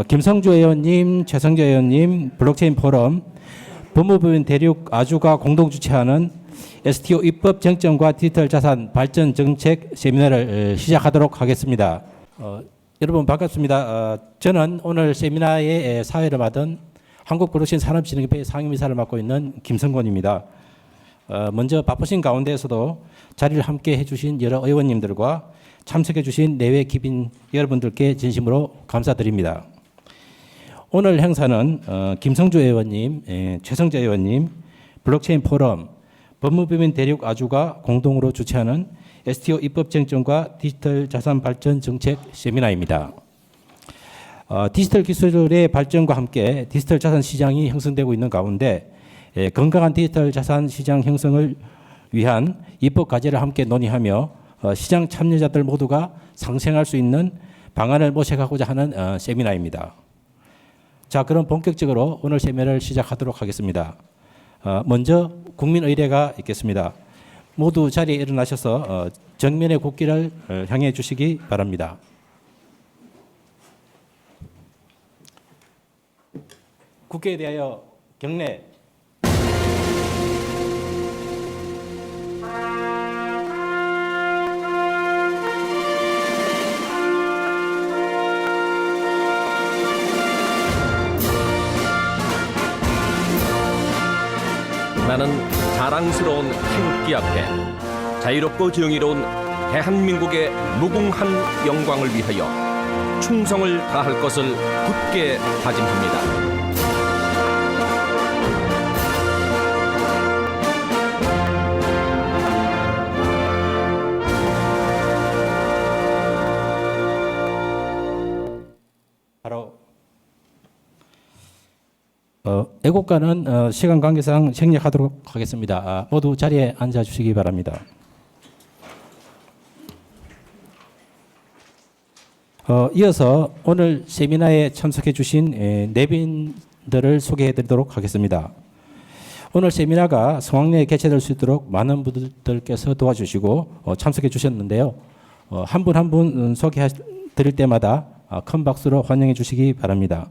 김성주 의원님, 최성재 의원님, 블록체인 포럼, 법무부인 대륙 아주가 공동 주최하는 STO 입법 쟁점과 디지털 자산 발전 정책 세미나를 시작하도록 하겠습니다. 여러분 반갑습니다. 저는 오늘 세미나의 사회를 맡은 한국블록체인 산업진흥협회 상임이사를 맡고 있는 김성곤입니다. 먼저 바쁘신 가운데에서도 자리를 함께 해주신 여러 의원님들과 참석해주신 내외 기빈 여러분들께 진심으로 감사드립니다. 오늘 행사는 김성주 의원님, 최성재 의원님, 블록체인 포럼, 법무부인 대륙 아주가 공동으로 주최하는 STO 입법 쟁점과 디지털 자산 발전 정책 세미나입니다. 디지털 기술의 발전과 함께 디지털 자산 시장이 형성되고 있는 가운데 건강한 디지털 자산 시장 형성을 위한 입법 과제를 함께 논의하며 시장 참여자들 모두가 상생할 수 있는 방안을 모색하고자 하는 세미나입니다. 자, 그럼 본격적으로 오늘 세미나를 시작하도록 하겠습니다. 먼저 국민의례가 있겠습니다. 모두 자리에 일어나셔서 정면의 국기를 향해 주시기 바랍니다. 국회에 대하여 경례. 나는 자랑스러운 태극기 앞에 자유롭고 정의로운 대한민국의 무궁한 영광을 위하여 충성을 다할 것을 굳게 다짐합니다. 바로 애국가는 시간 관계상 생략하도록 하겠습니다. 모두 자리에 앉아 주시기 바랍니다. 이어서 오늘 세미나에 참석해 주신 내빈들을 소개해 드리도록 하겠습니다. 오늘 세미나가 성황리에 개최될 수 있도록 많은 분들께서 도와주시고 참석해 주셨는데요. 한 분 한 분 소개해 드릴 때마다 큰 박수로 환영해 주시기 바랍니다.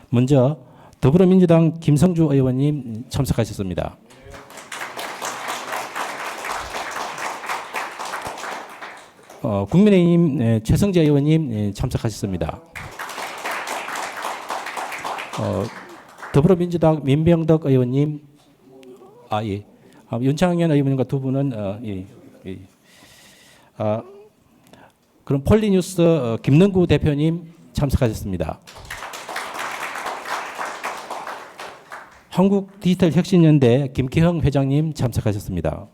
먼저 더불어민주당 김성주 의원님 참석하셨습니다. 국민의힘 최성재 의원님 참석하셨습니다. 더불어민주당 민병덕 의원님, 예. 윤창현 의원님과 두 분은 그럼 폴리뉴스 김능구 대표님 참석하셨습니다. 한국디지털혁신연대 김기형 회장님 참석하셨습니다.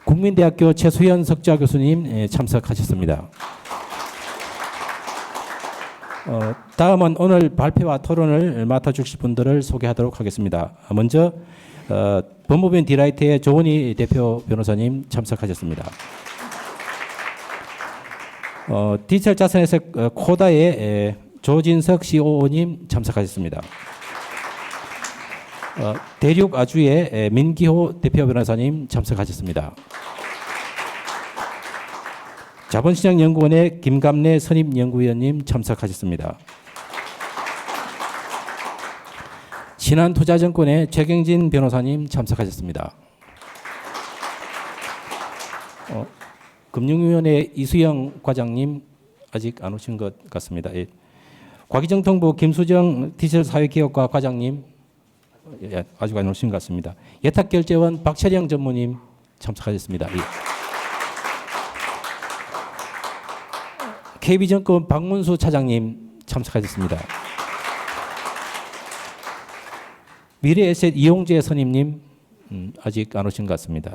국민대학교 최수현 석좌 교수님 참석하셨습니다. 다음은 오늘 발표와 토론을 맡아주실 분들을 소개하도록 하겠습니다. 먼저 법무부인 디라이트의 조원희 대표 변호사님 참석하셨습니다. 디지털 자산에서 코다의 조진석 COO님 참석하셨습니다. 대륙 아주의 민기호 대표 변호사님 참석하셨습니다. 자본시장연구원의 김감래 선임연구위원님 참석하셨습니다. 신한투자증권의 최경진 변호사님 참석하셨습니다. 금융위원회 이수영 과장님 아직 안 오신 것 같습니다. 과기정통부 김수정 디지털사회기업과 과장님 아직 안 오신 것 같습니다. 예탁결제원 박철영 전무님 참석하셨습니다. KB증권 박문수 차장님 참석하셨습니다. 미래에셋 이용재 선임님 아직 안 오신 것 같습니다.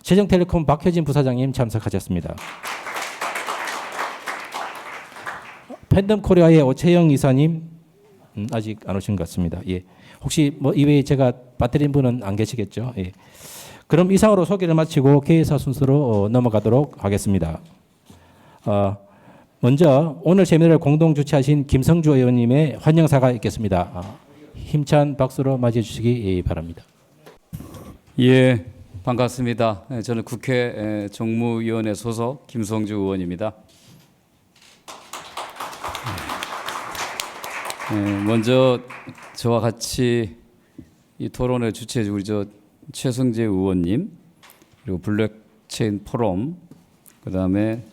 세정텔레콤 박효진 부사장님 참석하셨습니다. 팬덤코리아의 오채영 이사님 아직 안 오신 것 같습니다. 혹시 이외에 제가 빠뜨린 분은 안 계시겠죠? 그럼 이상으로 소개를 마치고 개회사 순서로 넘어가도록 하겠습니다. 먼저 오늘 세미나를 공동 주최하신 김성주 의원님의 환영사가 있겠습니다. 힘찬 박수로 맞이해 주시기 바랍니다. 예, 반갑습니다. 저는 국회 정무위원회 소속 김성주 의원입니다. 먼저 저와 같이 이 토론을 주최해 주고 우리 최성재 의원님, 그리고 블록체인 포럼, 그다음에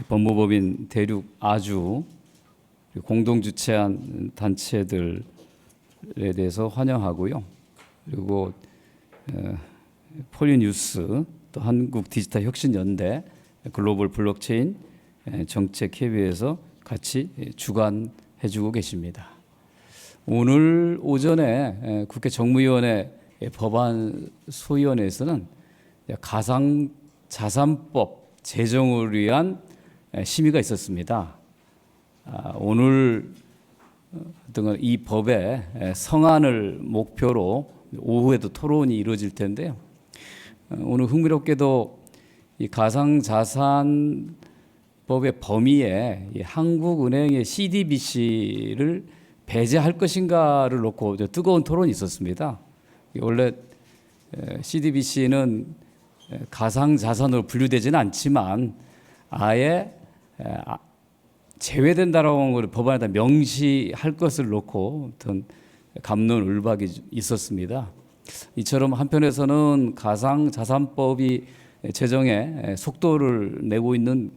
법무법인 대륙 아주 공동 주최한 단체들에 대해서 환영하고요. 그리고 폴리뉴스, 또 한국디지털혁신연대, 글로벌 블록체인 정책협의회에서 같이 주관해주고 계십니다. 오늘 오전에 국회 정무위원회 법안 소위원회에서는 가상자산법 제정을 위한 심의가 있었습니다. 오늘 이 법의 성안을 목표로 오후에도 토론이 이루어질 텐데요. 오늘 흥미롭게도 이 가상자산법의 범위에 이 한국은행의 CDBC를 배제할 것인가를 놓고 뜨거운 토론이 있었습니다. 원래 CDBC는 가상자산으로 분류되지는 않지만 아예 제외된다라고 걸 법안에다 명시할 것을 놓고 어떤 갑론을박이 있었습니다. 이처럼 한편에서는 가상자산법이 제정에 속도를 내고 있는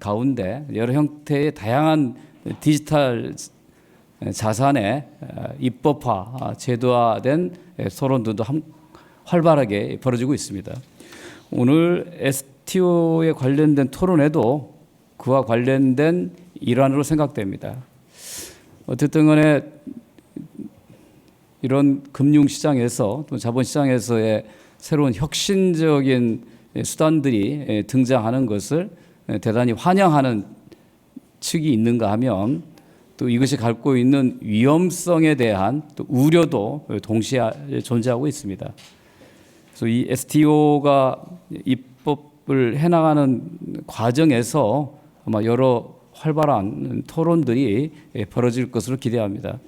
가운데 여러 형태의 다양한 디지털 자산의 입법화, 제도화된 토론들도 활발하게 벌어지고 있습니다. 오늘 STO에 관련된 토론에도 그와 관련된 일환으로 생각됩니다. 어쨌든 간에 이런 금융시장에서 또 자본시장에서의 새로운 혁신적인 수단들이 등장하는 것을 대단히 환영하는 측이 있는가 하면 또 이것이 갖고 있는 위험성에 대한 또 우려도 동시에 존재하고 있습니다. 그래서 이 STO가 입법을 해나가는 과정에서 아마 여러 활발한 토론들이 벌어질 것으로 기대합니다.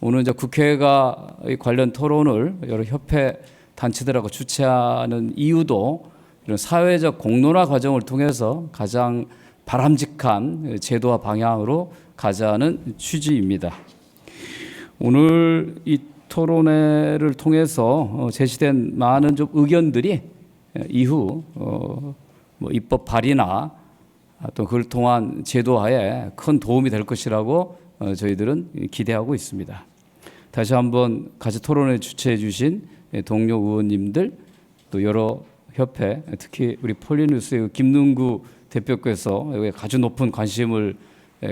오늘 이제 국회가 관련 토론을 여러 협회 단체들하고 주최하는 이유도 이런 사회적 공론화 과정을 통해서 가장 바람직한 제도화 방향으로 가자는 취지입니다. 오늘 이 토론회를 통해서 제시된 많은 좀 의견들이 이후 입법 발의나 또 그걸 통한 제도화에 큰 도움이 될 것이라고 저희들은 기대하고 있습니다. 다시 한번 같이 토론회 주최해 주신 동료 의원님들, 또 여러 협회, 특히 우리 폴리뉴스의 김능구 대표께서 아주 높은 관심을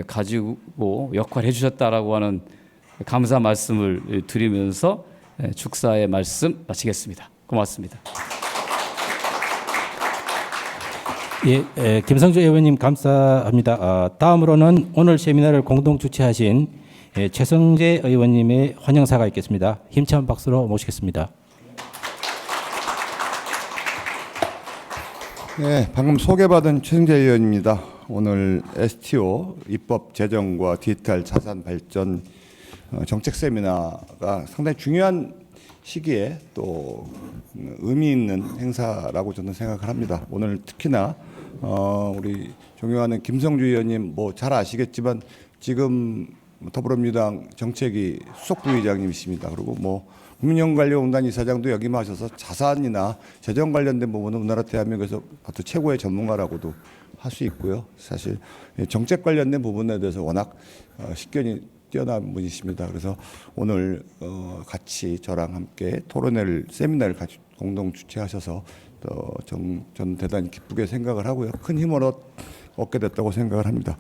가지고 역할을 해주셨다라고 하는 감사 말씀을 드리면서 축사의 말씀 마치겠습니다. 고맙습니다. 예, 김성주 의원님 감사합니다. 다음으로는 오늘 세미나를 공동 주최하신 최성재 의원님의 환영사가 있겠습니다. 힘찬 박수로 모시겠습니다. 네, 방금 소개받은 최성재 의원입니다. 오늘 STO 입법 제정과 디지털 자산 발전 정책 세미나가 상당히 중요한 시기에 또 의미 있는 행사라고 저는 생각을 합니다. 오늘 특히나 우리 존경하는 김성주 의원님 뭐 잘 아시겠지만 지금 더불어민주당 정책위 수석 부의장님이십니다. 그리고 뭐 국민연금관리공단 이사장도 역임하셔서 자산이나 재정 관련된 부분은 우리나라 대한민국에서 아주 최고의 전문가라고도 할 수 있고요. 사실 정책 관련된 부분에 대해서 워낙 식견이 뛰어난 분이십니다. 그래서 오늘 같이 저랑 함께 토론회를 세미나를 같이 공동 주최하셔서 전 대단히 기쁘게 생각을 하고요. 큰 힘을 얻게 됐다고 생각을 합니다.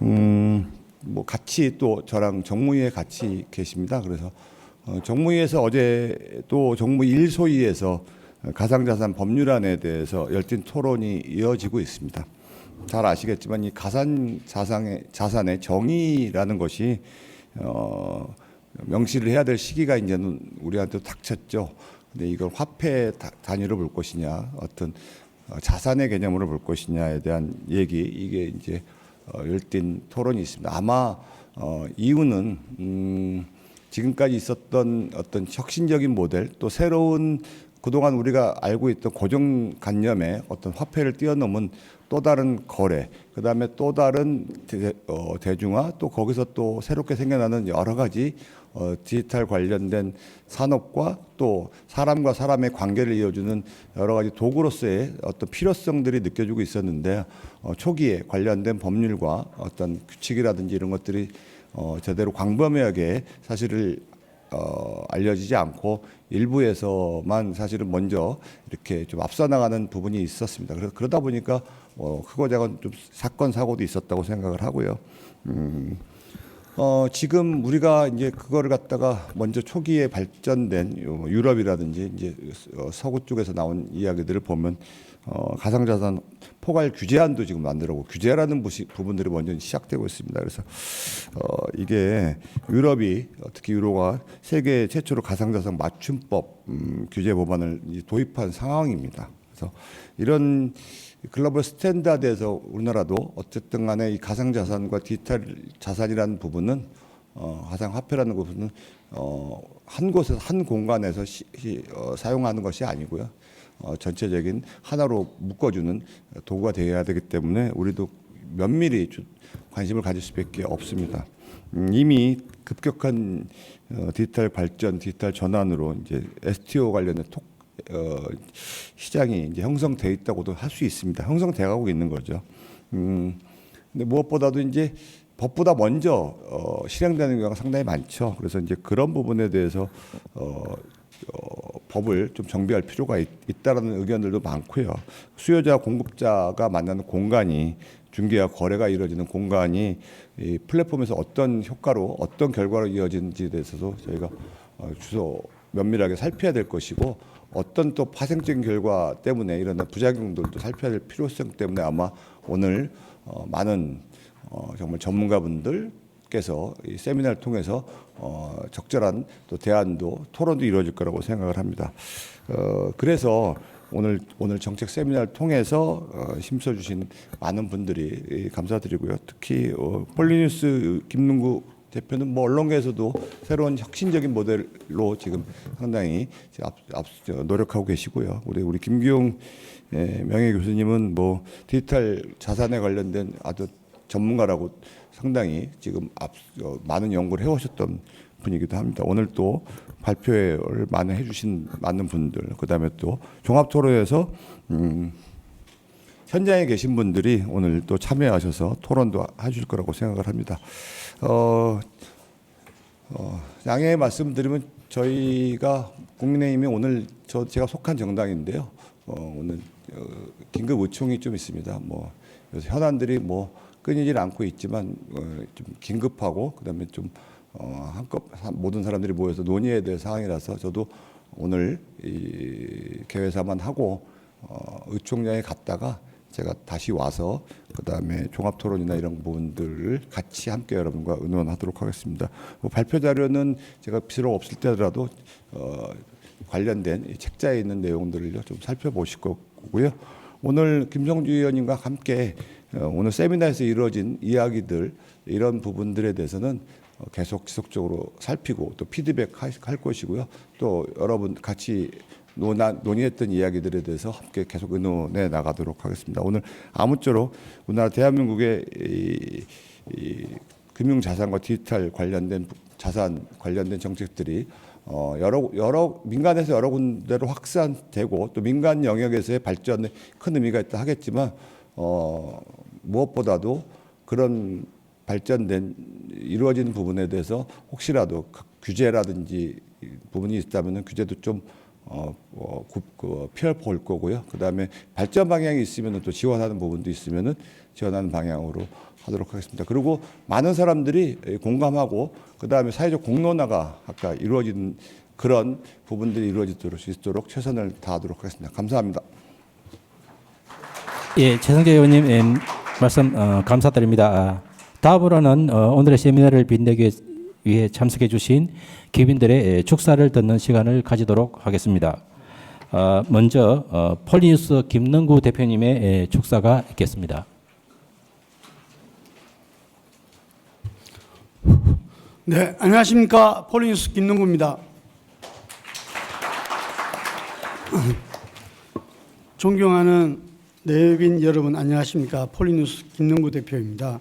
뭐 같이 또 저랑 정무위에 같이 계십니다. 그래서 정무위에서 어제 또 정무 1소위에서 가상자산 법률안에 대해서 열띤 토론이 이어지고 있습니다. 잘 아시겠지만 이 가상자산의 정의라는 것이 명시를 해야 될 시기가 이제는 우리한테 닥쳤죠. 근데 이걸 화폐 단위로 볼 것이냐, 어떤 자산의 개념으로 볼 것이냐에 대한 얘기, 이게 이제 열띤 토론이 있습니다. 아마 이유는 지금까지 있었던 어떤 혁신적인 모델, 또 새로운 그동안 우리가 알고 있던 고정관념의 어떤 화폐를 뛰어넘은 또 다른 거래, 그다음에 또 다른 대중화, 또 거기서 또 새롭게 생겨나는 여러 가지 디지털 관련된 산업과 또 사람과 사람의 관계를 이어주는 여러 가지 도구로서의 어떤 필요성들이 느껴지고 있었는데 초기에 관련된 법률과 어떤 규칙이라든지 이런 것들이 제대로 광범위하게 사실을 알려지지 않고 일부에서만 사실은 먼저 이렇게 좀 앞서 나가는 부분이 있었습니다. 그래서 그러다 보니까 크고 작은 좀 사건 사고도 있었다고 생각을 하고요. 지금 우리가 이제 그거를 갖다가 먼저 초기에 발전된 유럽이라든지 이제 서구 쪽에서 나온 이야기들을 보면 가상자산 포괄 규제안도 지금 만들고 규제라는 부분들이 먼저 시작되고 있습니다. 그래서 이게 유럽이 특히 유로가 세계 최초로 가상자산 맞춤법 규제 법안을 도입한 상황입니다. 그래서 이런 글로벌 스탠다드에서 우리나라도 어쨌든 간에 이 가상자산과 디지털 자산이라는 부분은 가상화폐라는 부분은 한 곳에서 한 공간에서 사용하는 것이 아니고요. 전체적인 하나로 묶어주는 도구가 되어야 되기 때문에 우리도 면밀히 관심을 가질 수밖에 없습니다. 이미 급격한 디지털 발전, 디지털 전환으로 이제 STO 관련된 시장이 이제 형성돼 있다고도 할 수 있습니다. 형성돼 가고 있는 거죠. 근데 무엇보다도 이제 법보다 먼저 실행되는 경우가 상당히 많죠. 그래서 이제 그런 부분에 대해서 법을 좀 정비할 필요가 있다라는 의견들도 많고요. 수요자 공급자가 만나는 공간이 중개와 거래가 이루어지는 공간이 이 플랫폼에서 어떤 효과로 어떤 결과로 이어지는지에 대해서도 저희가 주로 면밀하게 살펴야 될 것이고 어떤 또 파생적인 결과 때문에 일어난 부작용들도 살펴야 될 필요성 때문에 아마 오늘 많은 정말 전문가분들께서 이 세미나를 통해서 적절한 또 대안도 토론도 이루어질 거라고 생각을 합니다. 그래서 오늘 정책 세미나를 통해서 힘써주신 많은 분들이 감사드리고요. 특히 폴리뉴스 김능구 대표는 뭐 언론계에서도 새로운 혁신적인 모델로 지금 상당히 노력하고 계시고요. 우리 김기용 명예 교수님은 뭐 디지털 자산에 관련된 아주 전문가라고 상당히 지금 많은 연구를 해오셨던 분이기도 합니다. 오늘 또 발표를 많이 해주신 많은 분들, 그다음에 또 종합토론에서 현장에 계신 분들이 오늘 또 참여하셔서 토론도 해줄 거라고 생각을 합니다. 양해 말씀드리면 저희가 국민의힘이 오늘 제가 속한 정당인데요. 오늘 긴급 의총이 좀 있습니다. 뭐 그래서 현안들이 뭐 끊이질 않고 있지만 좀 긴급하고 그다음에 좀 모든 사람들이 모여서 논의해야 될 상황이라서 저도 오늘 이 개회사만 하고 의총장에 갔다가 제가 다시 와서 그다음에 종합토론이나 이런 부분들을 같이 함께 여러분과 의논하도록 하겠습니다. 발표 자료는 제가 필요 없을 때라도 관련된 책자에 있는 내용들을 좀 살펴보실 거고요. 오늘 김성주 의원님과 함께 오늘 세미나에서 이루어진 이야기들 이런 부분들에 대해서는 계속 지속적으로 살피고 또 피드백 할 것이고요. 또 여러분 같이 논의했던 이야기들에 대해서 함께 계속 의논해 나가도록 하겠습니다. 오늘 아무쪼록 우리나라 대한민국의 이 금융자산과 디지털 관련된 자산 관련된 정책들이 여러 민간에서 여러 군데로 확산되고 또 민간 영역에서의 발전에 큰 의미가 있다 하겠지만 무엇보다도 그런 발전된 이루어지는 부분에 대해서 혹시라도 규제라든지 부분이 있다면 규제도 좀 펴볼 거고요. 그다음에 발전 방향이 있으면 또 지원하는 부분도 있으면은 지원하는 방향으로 하도록 하겠습니다. 그리고 많은 사람들이 공감하고 그다음에 사회적 공론화가 아까 이루어진 그런 부분들이 이루어지도록 수 있도록 최선을 다하도록 하겠습니다. 감사합니다. 예, 최성재 의원님 말씀 감사드립니다. 다음으로는 오늘의 세미나를 빛내기 위해 참석해 주신 귀빈들의 축사를 듣는 시간을 가지도록 하겠습니다. 먼저 폴리뉴스 김능구 대표님의 축사가 있겠습니다. 네, 안녕하십니까. 폴리뉴스 김능구입니다. 존경하는 내외빈 여러분 안녕하십니까. 폴리뉴스 김능구 대표입니다.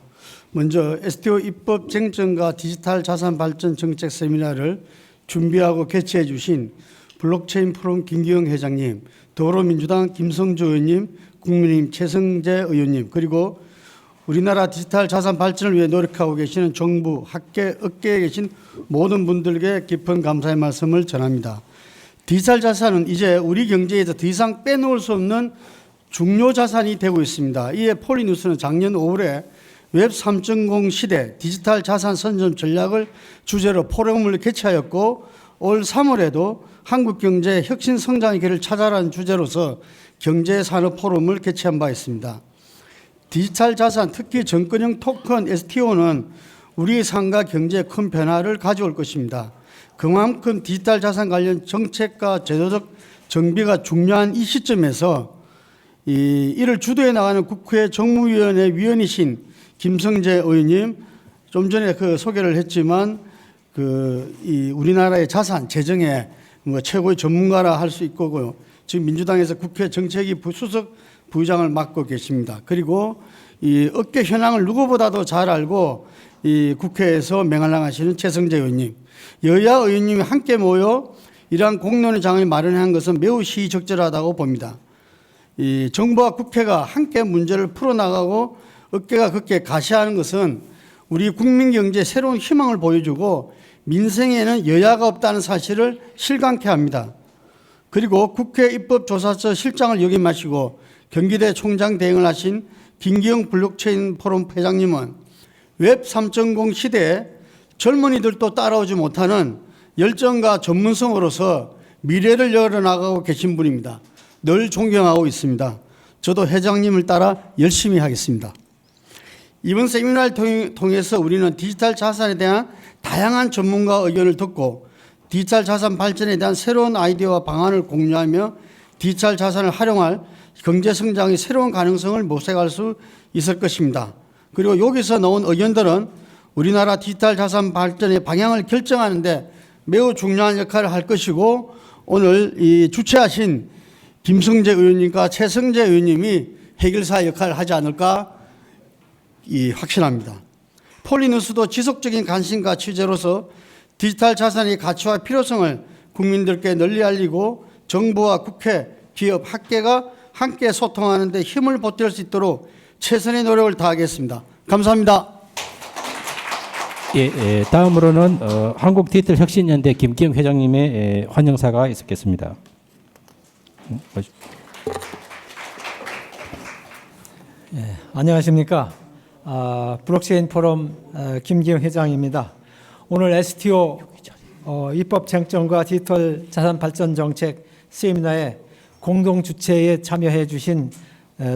먼저 STO 입법 쟁점과 디지털 자산 발전 정책 세미나를 준비하고 개최해 주신 블록체인 포럼 김기영 회장님, 더불어민주당 김성주 의원님, 국민의힘 최성재 의원님, 그리고 우리나라 디지털 자산 발전을 위해 노력하고 계시는 정부, 학계, 업계에 계신 모든 분들께 깊은 감사의 말씀을 전합니다. 디지털 자산은 이제 우리 경제에서 더 이상 빼놓을 수 없는 중요 자산이 되고 있습니다. 이에 폴리뉴스는 작년 5월에 웹 3.0 시대 디지털 자산 선점 전략을 주제로 포럼을 개최하였고, 올 3월에도 한국 경제의 혁신 성장의 길을 찾아라는 주제로서 경제산업 포럼을 개최한 바 있습니다. 디지털 자산, 특히 정권형 토큰 STO는 우리의 삶과 경제에 큰 변화를 가져올 것입니다. 그만큼 디지털 자산 관련 정책과 제도적 정비가 중요한 이 시점에서 이를 주도해 나가는 국회 정무위원회 위원이신 김성재 의원님, 좀 전에 소개를 했지만 이 우리나라의 자산 재정의 최고의 전문가라 할 수 있고요. 지금 민주당에서 국회 정책위 수석 부의장을 맡고 계십니다. 그리고 이 업계 현황을 누구보다도 잘 알고 이 국회에서 맹활약하시는 최성재 의원님, 여야 의원님이 함께 모여 이러한 공론의 장을 마련한 것은 매우 시의적절하다고 봅니다. 이 정부와 국회가 함께 문제를 풀어나가고 업계가 그렇게 가시하는 것은 우리 국민 경제에 새로운 희망을 보여주고 민생에는 여야가 없다는 사실을 실감케 합니다. 그리고 국회 입법조사처 실장을 역임하시고 경기대 총장 대행을 하신 김기영 블록체인 포럼 회장님은 웹 3.0 시대에 젊은이들도 따라오지 못하는 열정과 전문성으로서 미래를 열어나가고 계신 분입니다. 늘 존경하고 있습니다. 저도 회장님을 따라 열심히 하겠습니다. 이번 세미나를 통해서 우리는 디지털 자산에 대한 다양한 전문가 의견을 듣고 디지털 자산 발전에 대한 새로운 아이디어와 방안을 공유하며 디지털 자산을 활용할 경제 성장의 새로운 가능성을 모색할 수 있을 것입니다. 그리고 여기서 나온 의견들은 우리나라 디지털 자산 발전의 방향을 결정하는 데 매우 중요한 역할을 할 것이고, 오늘 이 주최하신 김성재 의원님과 최성재 의원님이 해결사 역할을 하지 않을까 확신합니다. 폴리뉴스도 지속적인 관심과 취재로서 디지털 자산의 가치와 필요성을 국민들께 널리 알리고 정부와 국회, 기업, 학계가 함께 소통하는 데 힘을 보탤 수 있도록 최선의 노력을 다하겠습니다. 감사합니다. 다음으로는 한국디지털혁신연대 김기영 회장님의 환영사가 있겠습니다. 안녕하십니까. 블록체인 포럼 김기영 회장입니다. 오늘 STO 입법 쟁점과 디지털 자산 발전 정책 세미나에 공동 주최에 참여해 주신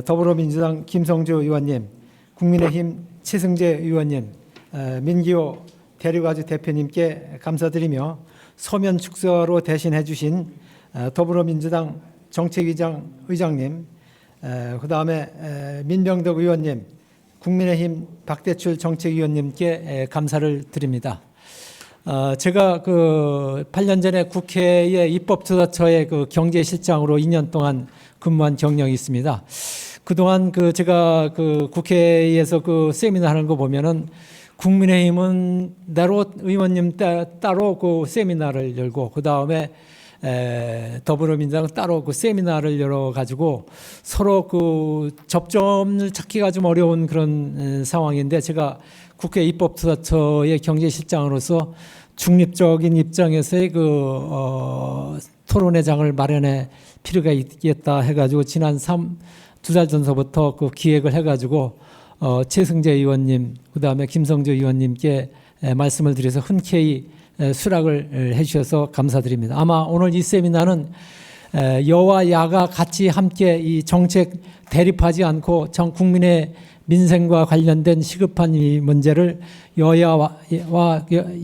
더불어민주당 김성주 의원님, 국민의힘 최승재 의원님, 민기호 대륙아주 대표님께 감사드리며 서면 축서로 대신해 주신 더불어민주당 정책위장 의장님, 그다음에 민병덕 의원님, 국민의힘 박대출 정책위원님께 감사를 드립니다. 제가 8년 전에 국회의 입법조사처의 경제실장으로 2년 동안 근무한 경력이 있습니다. 그동안 제가 국회에서 세미나 하는 거 보면은 국민의힘은 따로 의원님 따로 세미나를 열고, 그 다음에 더불어민주당 따로 세미나를 열어가지고 서로 접점을 찾기가 좀 어려운 그런 상황인데, 제가 국회 입법조사처의 경제실장으로서 중립적인 입장에서의 토론회 장을 마련해 필요가 있겠다 해가지고 지난 2달 전서부터 기획을 해가지고 최승재 의원님, 그다음에 김성주 의원님께 말씀을 드려서 흔쾌히 수락을 해주셔서 감사드립니다. 아마 오늘 이 세미나는 여와 야가 같이 함께 이 정책 대립하지 않고 전 국민의 민생과 관련된 시급한 이 문제를 여야와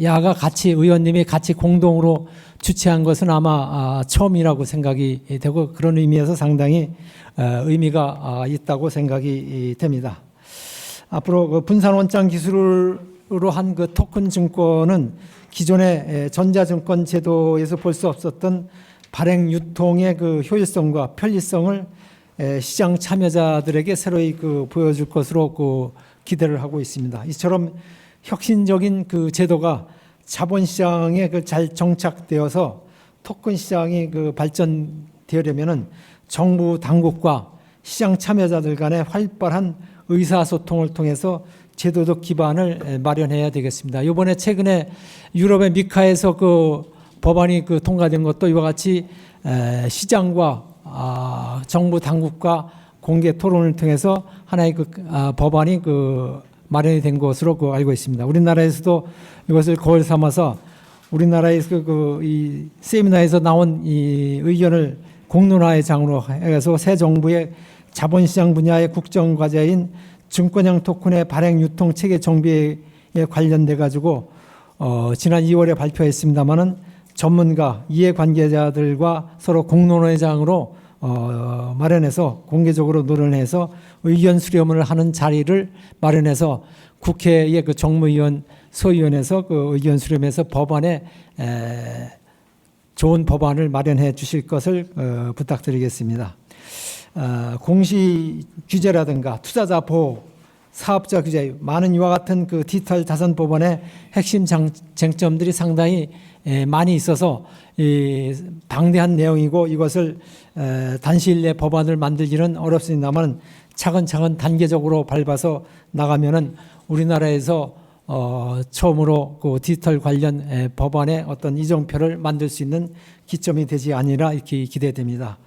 야가 같이, 의원님이 같이 공동으로 주최한 것은 아마 처음이라고 생각이 되고, 그런 의미에서 상당히 의미가 있다고 생각이 됩니다. 앞으로 분산 원장 기술로 한 토큰 증권은 기존의 전자증권 제도에서 볼 수 없었던 발행 유통의 그 효율성과 편리성을 시장 참여자들에게 새로이 그 보여줄 것으로 그 기대를 하고 있습니다. 이처럼 혁신적인 그 제도가 자본시장에 그 잘 정착되어서 토큰 시장이 그 발전되려면은 정부 당국과 시장 참여자들 간의 활발한 의사소통을 통해서 제도적 기반을 마련해야 되겠습니다. 이번에 최근에 유럽의 미카에서 그 법안이 그 통과된 것도 이와 같이 시장과 정부 당국과 공개 토론을 통해서 하나의 그 법안이 그 마련이 된 것으로 그 알고 있습니다. 우리나라에서도 이것을 거울 삼아서 우리나라에서 이 세미나에서 나온 이 의견을 공론화의 장으로 해서 새 정부의 자본시장 분야의 국정 과제인 증권형 토큰의 발행 유통 체계 정비에 관련돼 가지고 지난 2월에 발표했습니다마는 전문가 이해관계자들과 서로 공론화의 장으로 마련해서 공개적으로 논의해서 의견 수렴을 하는 자리를 마련해서 국회의 그 정무위원 소위원회에서 그 의견 수렴해서 법안에 좋은 법안을 마련해 주실 것을 부탁드리겠습니다. 공시 규제라든가 투자자 보호, 사업자 규제, 많은 이와 같은 그 디지털 자산 법안의 핵심 쟁점들이 상당히 많이 있어서 방대한 내용이고 이것을 단시일 내 법안을 만들기는 어렵습니다만 차근차근 단계적으로 밟아서 나가면은 우리나라에서 처음으로 그 디지털 관련 법안의 어떤 이정표를 만들 수 있는 기점이 되지 아니라 이렇게 기대됩니다.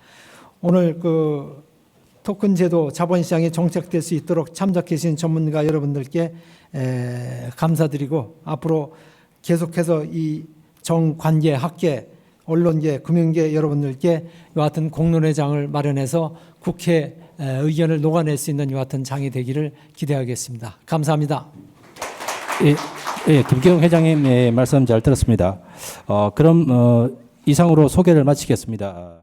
오늘 그 토큰 제도 자본시장에 정착될 수 있도록 참석해 주신 전문가 여러분들께 감사드리고 앞으로 계속해서 이 정관계, 학계, 언론계, 금융계 여러분들께 이와 같은 공론회 장을 마련해서 국회 의견을 녹아낼 수 있는 이와 같은 장이 되기를 기대하겠습니다. 감사합니다. 예, 김경 회장님의 말씀 잘 들었습니다. 그럼 이상으로 소개를 마치겠습니다.